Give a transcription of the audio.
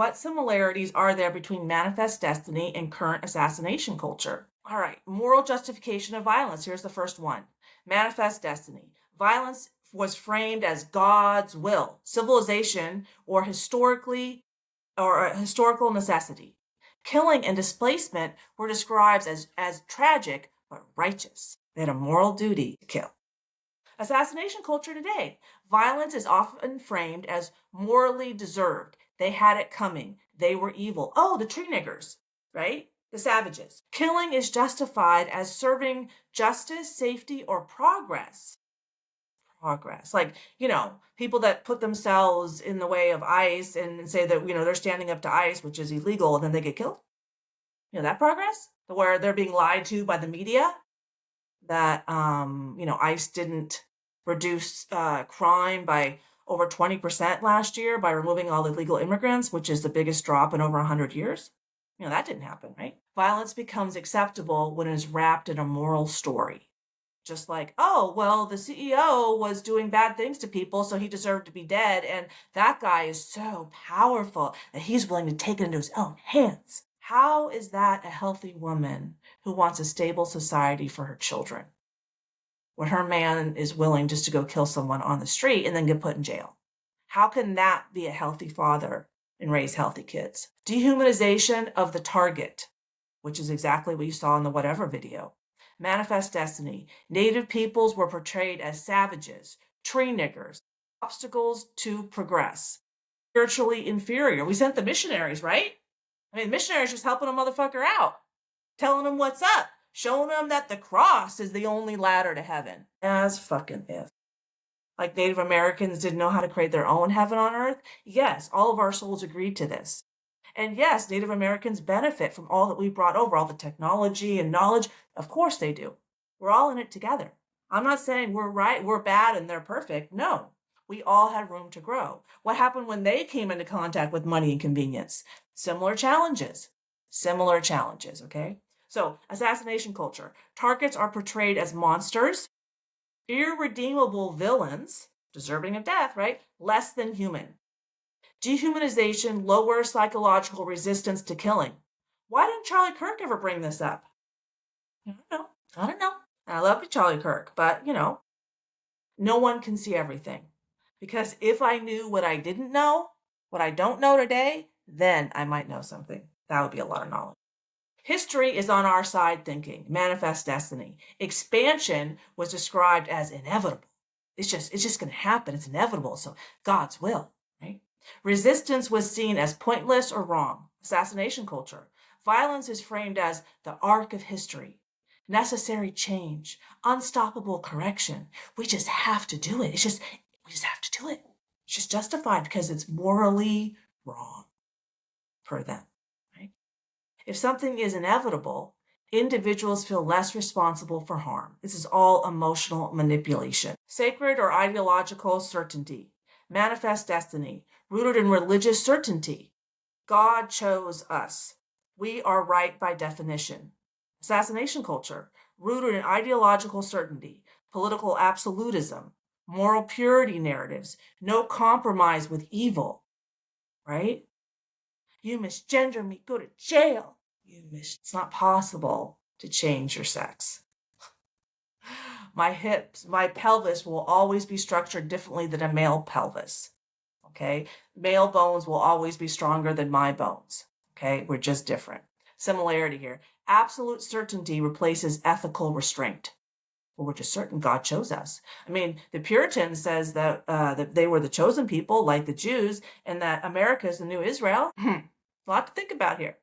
what similarities are there between manifest destiny and current assassination culture? All right, moral justification of violence. Here's the first one. Manifest destiny. Violence was framed as God's will, civilization, or a historical necessity. Killing and displacement were described as tragic but righteous. They had a moral duty to kill. Assassination culture today. Violence is often framed as morally deserved. They had it coming. They were evil. Oh, the tree niggers, right? The savages. Killing is justified as serving justice, safety, or progress. Progress. Like, people that put themselves in the way of ICE and say that, they're standing up to ICE, which is illegal, and then they get killed. That progress? Where they're being lied to by the media that, ICE didn't reduce crime by over 20% last year by removing all illegal immigrants, which is the biggest drop in over 100 years. That didn't happen, right? Violence becomes acceptable when it is wrapped in a moral story. Just like, oh, well, the CEO was doing bad things to people, so he deserved to be dead. And that guy is so powerful that he's willing to take it into his own hands. How is that a healthy woman who wants a stable society for her children, when her man is willing just to go kill someone on the street and then get put in jail? How can that be a healthy father and raise healthy kids? Dehumanization of the target, which is exactly what you saw in the whatever video. Manifest destiny. Native peoples were portrayed as savages, tree niggers, obstacles to progress, spiritually inferior. We sent the missionaries, right? Missionaries just helping a motherfucker out, telling them what's up, showing them that the cross is the only ladder to heaven. As fucking if. Like Native Americans didn't know how to create their own heaven on earth? Yes, all of our souls agreed to this. And yes, Native Americans benefit from all that we brought over, all the technology and knowledge. Of course they do. We're all in it together. I'm not saying we're right, we're bad, and they're perfect. No, we all had room to grow. What happened when they came into contact with money and convenience? Similar challenges, okay? So, assassination culture. Targets are portrayed as monsters, irredeemable villains, deserving of death, right? Less than human. Dehumanization lowers psychological resistance to killing. Why didn't Charlie Kirk ever bring this up? I don't know. I love you, Charlie Kirk, but, no one can see everything. Because if I knew what I didn't know, what I don't know today, then I might know something. That would be a lot of knowledge. History is on our side thinking, manifest destiny. Expansion was described as inevitable. It's just going to happen. It's inevitable. So God's will, right? Resistance was seen as pointless or wrong. Assassination culture. Violence is framed as the arc of history. Necessary change. Unstoppable correction. We just have to do it. We just have to do it. It's just justified because it's morally wrong for them, right? If something is inevitable, individuals feel less responsible for harm. This is all emotional manipulation. Sacred or ideological certainty. Manifest destiny. Rooted in religious certainty. God chose us. We are right by definition. Assassination culture. Rooted in ideological certainty. Political absolutism. Moral purity narratives. No compromise with evil. Right? You misgender me, go to jail. It's not possible to change your sex. My hips, my pelvis will always be structured differently than a male pelvis. Okay? Male bones will always be stronger than my bones. Okay? We're just different. Similarity here. Absolute certainty replaces ethical restraint. Well, we're just certain God chose us. The Puritans says that they were the chosen people, like the Jews, and that America is the new Israel. A lot to think about here.